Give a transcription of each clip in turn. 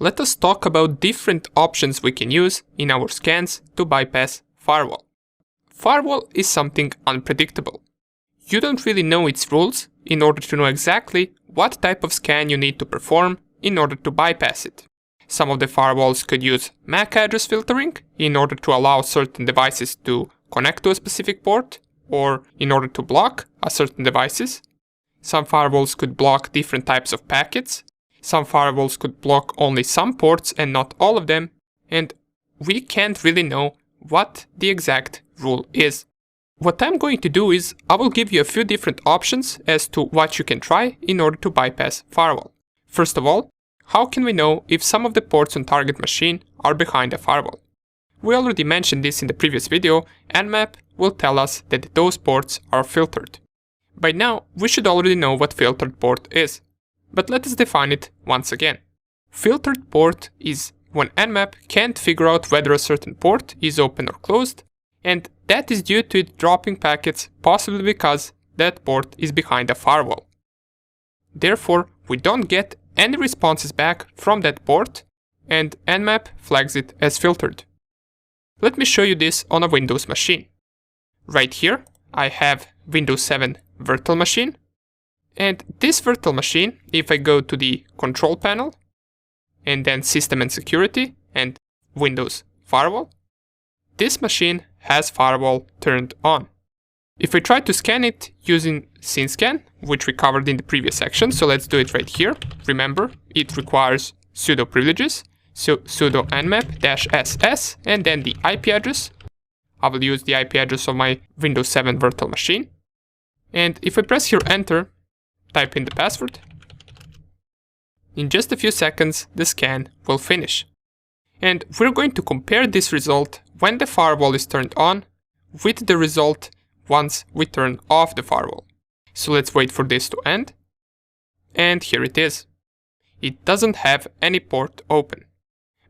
let us talk about different options we can use in our scans to bypass firewall. Firewall is something unpredictable. You don't really know its rules in order to know exactly what type of scan you need to perform in order to bypass it. Some of the firewalls could use MAC address filtering in order to allow certain devices to connect to a specific port, or in order to block a certain devices. Some firewalls could block different types of packets. Some firewalls could block only some ports and not all of them, and we can't really know what the exact rule is. What I'm going to do is I will give you a few different options as to what you can try in order to bypass firewall. First of all, how can we know if some of the ports on target machine are behind a firewall? We already mentioned this in the previous video. Nmap will tell us that those ports are filtered. By now, we should already know what filtered port is. But let us define it once again. Filtered port is when Nmap can't figure out whether a certain port is open or closed, and that is due to it dropping packets possibly because that port is behind a firewall. Therefore, we don't get any responses back from that port, and Nmap flags it as filtered. Let me show you this on a Windows machine. Right here, I have Windows 7 virtual machine, and this virtual machine, if I go to the control panel, and then System and Security, and Windows Firewall, this machine has firewall turned on. If I try to scan it using synscan, which we covered in the previous section, so let's do it right here. Remember, it requires sudo privileges, so sudo nmap-ss, and then the IP address. I will use the IP address of my Windows 7 virtual machine. And if I press here enter, type in the password, in just a few seconds the scan will finish. And we're going to compare this result when the firewall is turned on with the result once we turn off the firewall. So let's wait for this to end. And here it is. It doesn't have any port open.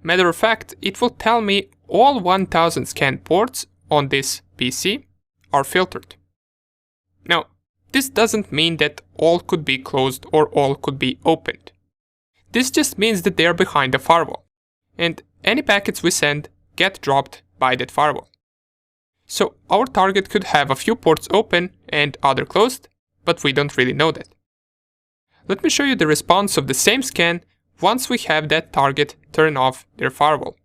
Matter of fact, it will tell me all 1000 scanned ports on this PC are filtered. Now, this doesn't mean that all could be closed or all could be opened. This just means that they are behind the firewall, and any packets we send get dropped by that firewall. So our target could have a few ports open and other closed, but we don't really know that. Let me show you the response of the same scan once we have that target turn off their firewall.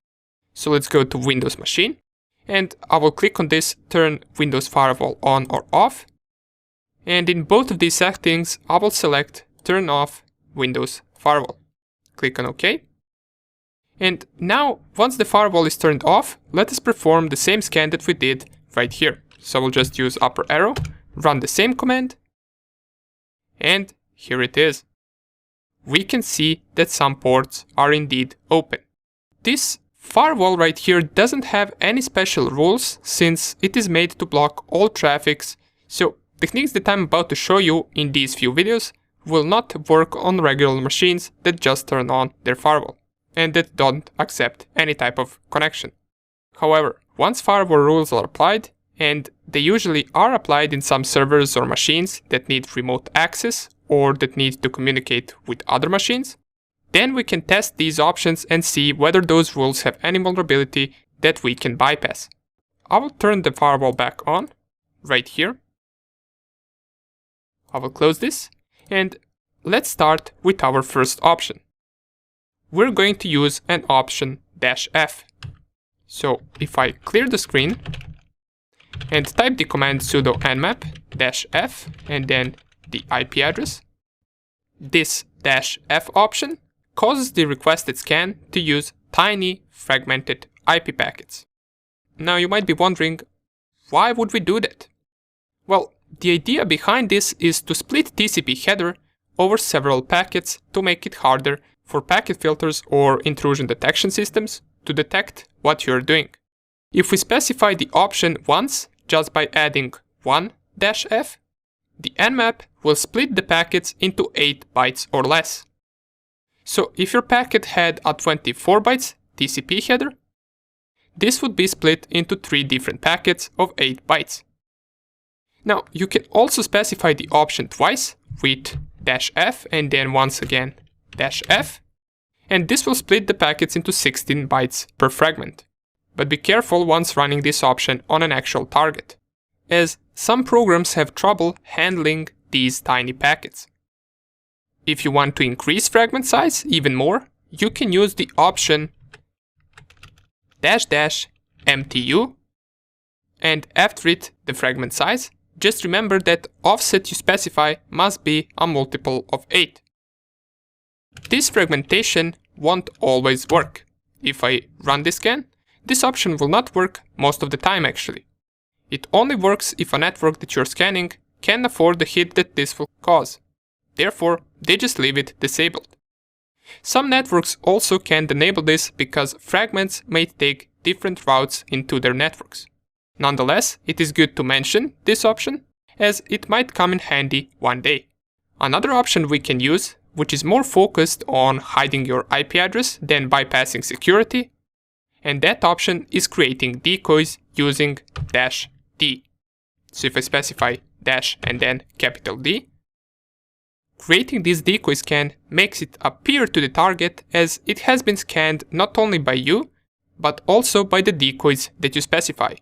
So let's go to Windows machine, and I will click on this turn Windows firewall on or off. And in both of these settings, I will select turn off Windows firewall. Click on OK. And now, once the firewall is turned off, let us perform the same scan that we did right here. So we'll just use upper arrow, run the same command, and here it is. We can see that some ports are indeed open. This firewall right here doesn't have any special rules since it is made to block all traffics, so techniques that I'm about to show you in these few videos will not work on regular machines that just turn on their firewall and that don't accept any type of connection. However, once firewall rules are applied, and they usually are applied in some servers or machines that need remote access or that need to communicate with other machines, then we can test these options and see whether those rules have any vulnerability that we can bypass. I will turn the firewall back on, right here. I will close this, and let's start with our first option. We're going to use an option -f. So if I clear the screen and type the command sudo nmap-f and then the IP address, this -f option causes the requested scan to use tiny fragmented IP packets. Now you might be wondering, why would we do that? Well, the idea behind this is to split TCP header over several packets to make it harder for packet filters or intrusion detection systems to detect what you're doing. If we specify the option once just by adding one -f, the Nmap will split the packets into 8 bytes or less. So if your packet had a 24 bytes TCP header, this would be split into 3 different packets of 8 bytes. Now, you can also specify the option twice with -f and then once again -f. and this will split the packets into 16 bytes per fragment. But be careful once running this option on an actual target, as some programs have trouble handling these tiny packets. If you want to increase fragment size even more, you can use the option --MTU, and after it the fragment size. Just remember that offset you specify must be a multiple of 8. This fragmentation won't always work. If I run this scan, this option will not work most of the time actually. It only works if a network that you're scanning can afford the hit that this will cause. Therefore, they just leave it disabled. Some networks also can't enable this because fragments may take different routes into their networks. Nonetheless, it is good to mention this option, as it might come in handy one day. Another option we can use, which is more focused on hiding your IP address than bypassing security, and that option is creating decoys using -D. So if I specify dash and then capital D, creating this decoy scan makes it appear to the target as it has been scanned not only by you, but also by the decoys that you specify.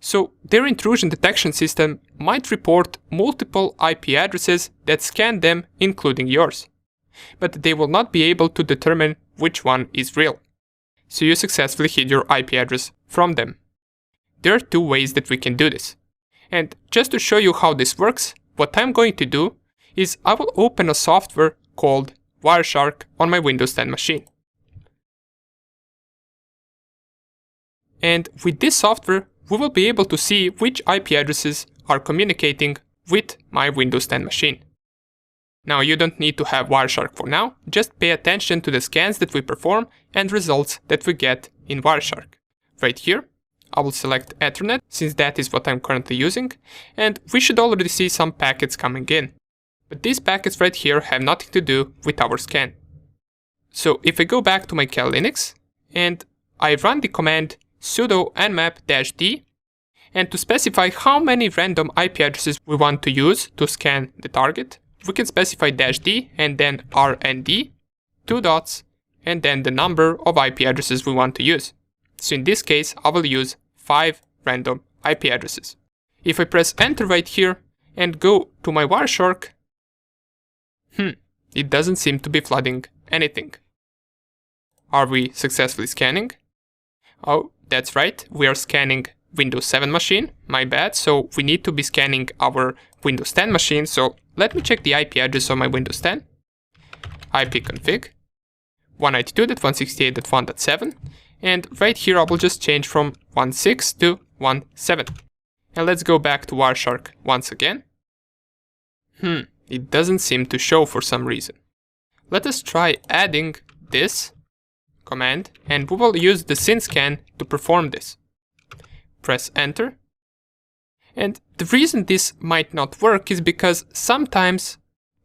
So their intrusion detection system might report multiple IP addresses that scan them, including yours. But they will not be able to determine which one is real. So you successfully hid your IP address from them. There are two ways that we can do this. And just to show you how this works, what I'm going to do is I will open a software called Wireshark on my Windows 10 machine. And with this software, we will be able to see which IP addresses are communicating with my Windows 10 machine. Now you don't need to have Wireshark for now, just pay attention to the scans that we perform and results that we get in Wireshark. Right here, I will select Ethernet, since that is what I'm currently using, and we should already see some packets coming in. But these packets right here have nothing to do with our scan. So if I go back to my Cal Linux, and I run the command sudo nmap -d, and to specify how many random IP addresses we want to use to scan the target, we can specify -d and then rnd, 2 dots, and then the number of IP addresses we want to use. So in this case, I will use 5 random IP addresses. If I press enter right here and go to my Wireshark, it doesn't seem to be flooding anything. Are we successfully scanning? Oh, that's right, we are scanning Windows 7 machine, my bad, so we need to be scanning our Windows 10 machine, so let me check the IP address of my Windows 10. ipconfig 192.168.1.7, and right here I will just change from 16 to 17. And let's go back to Wireshark once again. It doesn't seem to show for some reason. Let us try adding this command, and we will use the synscan to perform this. Press enter. And the reason this might not work is because sometimes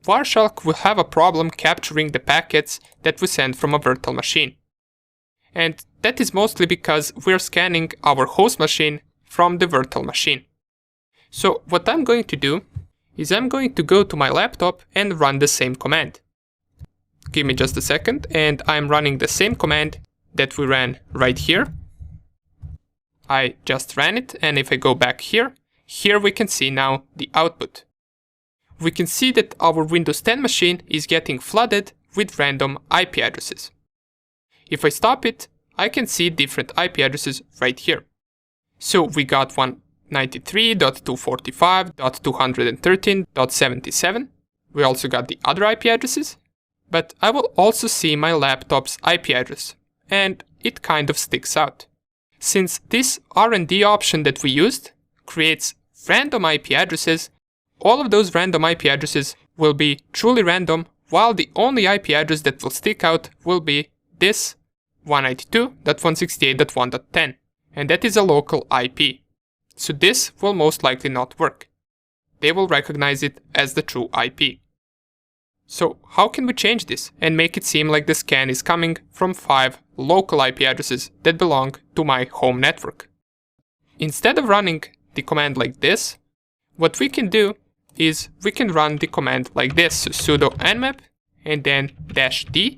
Wireshark will have a problem capturing the packets that we send from a virtual machine. And that is mostly because we're scanning our host machine from the virtual machine. So what I'm going to do is I'm going to go to my laptop and run the same command. Give me just a second, and I'm running the same command that we ran right here. I just ran it, and if I go back here we can see now the output. We can see that our Windows 10 machine is getting flooded with random IP addresses. If I stop it, I can see different IP addresses right here. So we got 193.245.213.77. We also got the other IP addresses, but I will also see my laptop's IP address, and it kind of sticks out. Since this RND option that we used creates random IP addresses, all of those random IP addresses will be truly random, while the only IP address that will stick out will be this 192.168.1.10, and that is a local IP. So this will most likely not work. They will recognize it as the true IP. So how can we change this and make it seem like the scan is coming from 5 local IP addresses that belong to my home network? Instead of running the command like this, what we can do is we can run the command like this, so sudo nmap and then -d,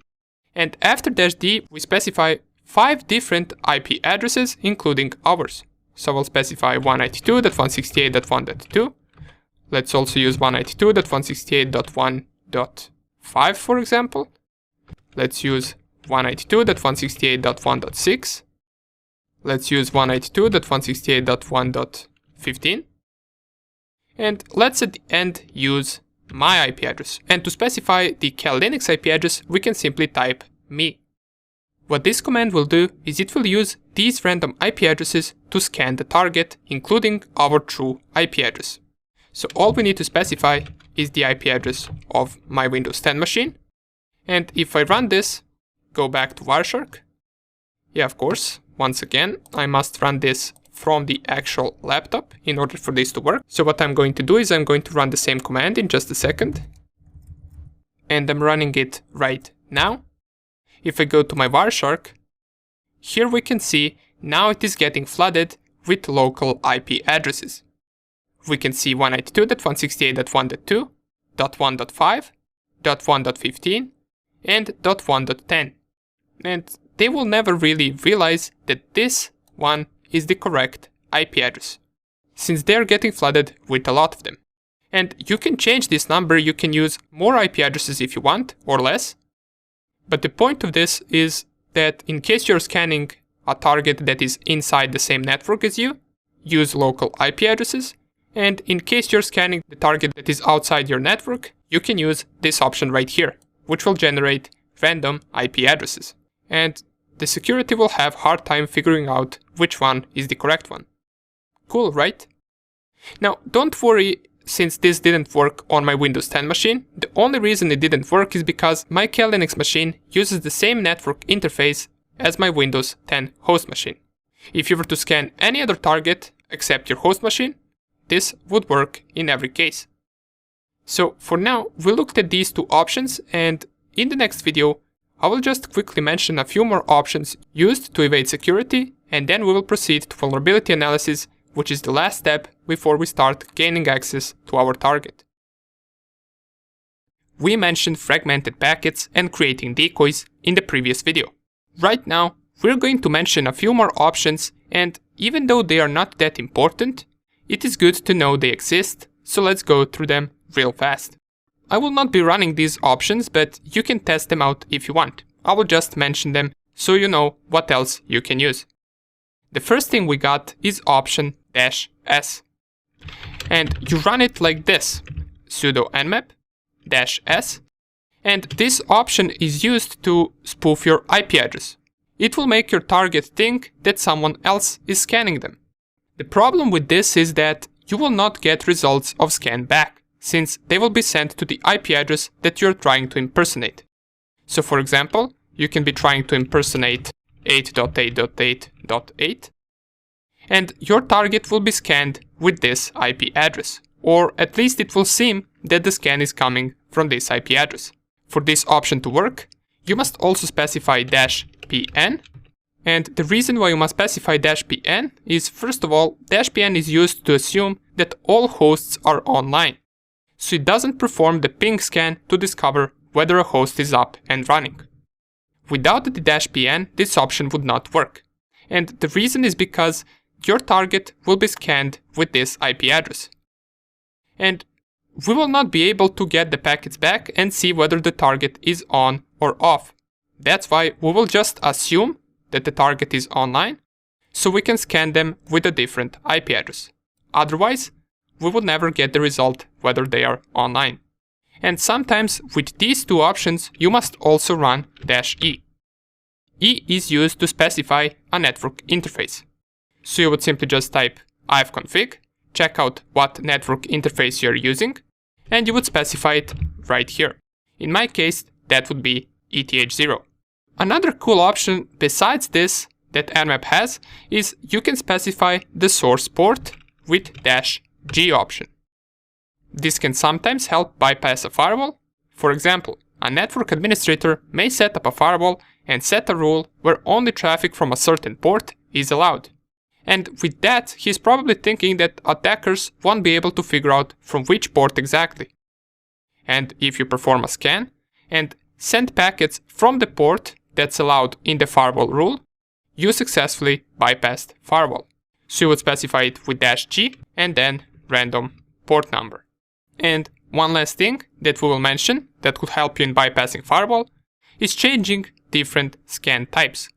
And after -d, we specify 5 different IP addresses, including ours. So we'll specify 192.168.1.2. Let's also use 192.168.1.5, for example. Let's use 192.168.1.6. Let's use 192.168.1.15. And let's at the end use my IP address. And to specify the Cal Linux IP address, we can simply type me. What this command will do is it will use these random IP addresses to scan the target, including our true IP address. So all we need to specify is the IP address of my Windows 10 machine. And if I run this, go back to Wireshark. Yeah, of course, once again, I must run this from the actual laptop in order for this to work. So what I'm going to do is I'm going to run the same command in just a second. And I'm running it right now. If I go to my Wireshark, here we can see now it is getting flooded with local IP addresses. We can see 192.168.1.2, .1.5, .1.15, and .1.10. And they will never really realize that this one is the correct IP address, since they're getting flooded with a lot of them. And you can change this number, you can use more IP addresses if you want, or less. But the point of this is that in case you're scanning a target that is inside the same network as you, use local IP addresses. And in case you're scanning the target that is outside your network, you can use this option right here, which will generate random IP addresses. And the security will have a hard time figuring out which one is the correct one. Cool, right? Now, don't worry, since this didn't work on my Windows 10 machine. The only reason it didn't work is because my Cal Linux machine uses the same network interface as my Windows 10 host machine. If you were to scan any other target except your host machine, this would work in every case. So for now, we looked at these two options, and in the next video, I will just quickly mention a few more options used to evade security, and then we will proceed to vulnerability analysis, which is the last step before we start gaining access to our target. We mentioned fragmented packets and creating decoys in the previous video. Right now, we're going to mention a few more options, and even though they are not that important, it is good to know they exist, so let's go through them real fast. I will not be running these options, but you can test them out if you want. I will just mention them so you know what else you can use. The first thing we got is option -s. And you run it like this, sudo nmap -s, and this option is used to spoof your IP address. It will make your target think that someone else is scanning them. The problem with this is that you will not get results of scan back, since they will be sent to the IP address that you're trying to impersonate. So for example, you can be trying to impersonate 8.8.8.8, and your target will be scanned with this IP address, or at least it will seem that the scan is coming from this IP address. For this option to work, you must also specify -pn, and the reason why you must specify -pn is, first of all, -pn is used to assume that all hosts are online, so it doesn't perform the ping scan to discover whether a host is up and running. Without the -pn, this option would not work, and the reason is because your target will be scanned with this IP address. And we will not be able to get the packets back and see whether the target is on or off. That's why we will just assume that the target is online, so we can scan them with a different IP address. Otherwise, we will never get the result whether they are online. And sometimes with these two options, you must also run -e. E is used to specify a network interface. So you would simply just type ifconfig, check out what network interface you're using, and you would specify it right here. In my case, that would be ETH0. Another cool option besides this that Nmap has is you can specify the source port with -g option. This can sometimes help bypass a firewall. For example, a network administrator may set up a firewall and set a rule where only traffic from a certain port is allowed. And with that, he's probably thinking that attackers won't be able to figure out from which port exactly. And if you perform a scan, and send packets from the port that's allowed in the firewall rule, you successfully bypassed firewall. So you would specify it with -G and then random port number. And one last thing that we will mention that could help you in bypassing firewall is changing different scan types.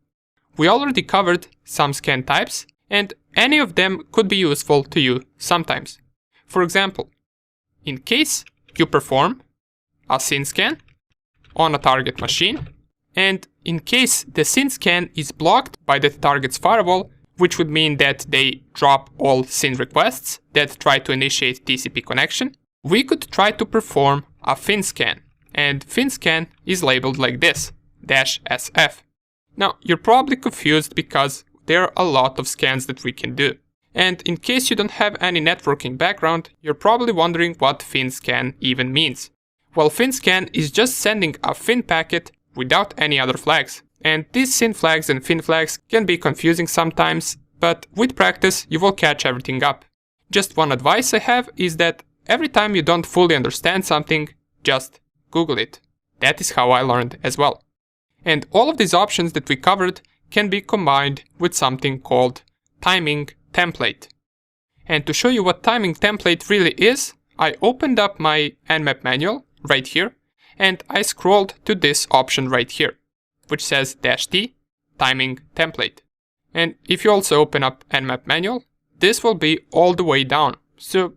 We already covered some scan types, and any of them could be useful to you sometimes. For example, in case you perform a SYN scan on a target machine, and in case the SYN scan is blocked by the target's firewall, which would mean that they drop all SYN requests that try to initiate TCP connection, we could try to perform a fin scan, and fin scan is labeled like this, -SF. Now, you're probably confused because there are a lot of scans that we can do. And in case you don't have any networking background, you're probably wondering what fin scan even means. Well, fin scan is just sending a fin packet without any other flags. And these SYN flags and fin flags can be confusing sometimes, but with practice you will catch everything up. Just one advice I have is that every time you don't fully understand something, just Google it. That is how I learned as well. And all of these options that we covered can be combined with something called timing template. And to show you what timing template really is, I opened up my Nmap manual right here, and I scrolled to this option right here, which says -T, timing template. And if you also open up Nmap manual, this will be all the way down. So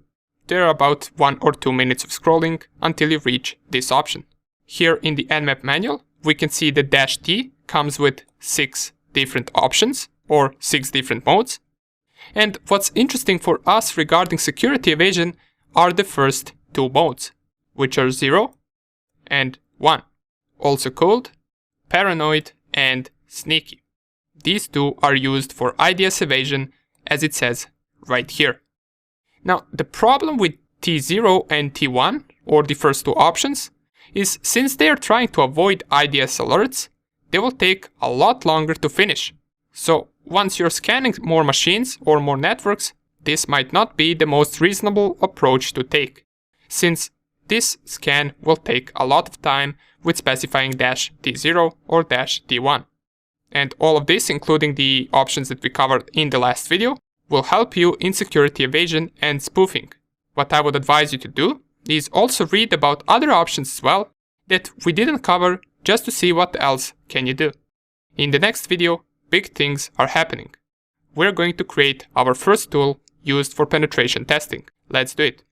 there are about 1 or 2 minutes of scrolling until you reach this option. Here in the Nmap manual, we can see the -T comes with 6 different options or 6 different modes. And what's interesting for us regarding security evasion are the first 2 modes, which are 0 and 1, also called paranoid and sneaky. These 2 are used for IDS evasion, as it says right here. Now, the problem with T0 and T1, or the first 2 options, is since they are trying to avoid IDS alerts, they will take a lot longer to finish. So once you're scanning more machines or more networks, this might not be the most reasonable approach to take, since this scan will take a lot of time with specifying -T0 or -T1. And all of this, including the options that we covered in the last video, will help you in security evasion and spoofing. What I would advise you to do is also read about other options as well that we didn't cover, just to see what else can you do. In the next video, big things are happening. We're going to create our first tool used for penetration testing. Let's do it.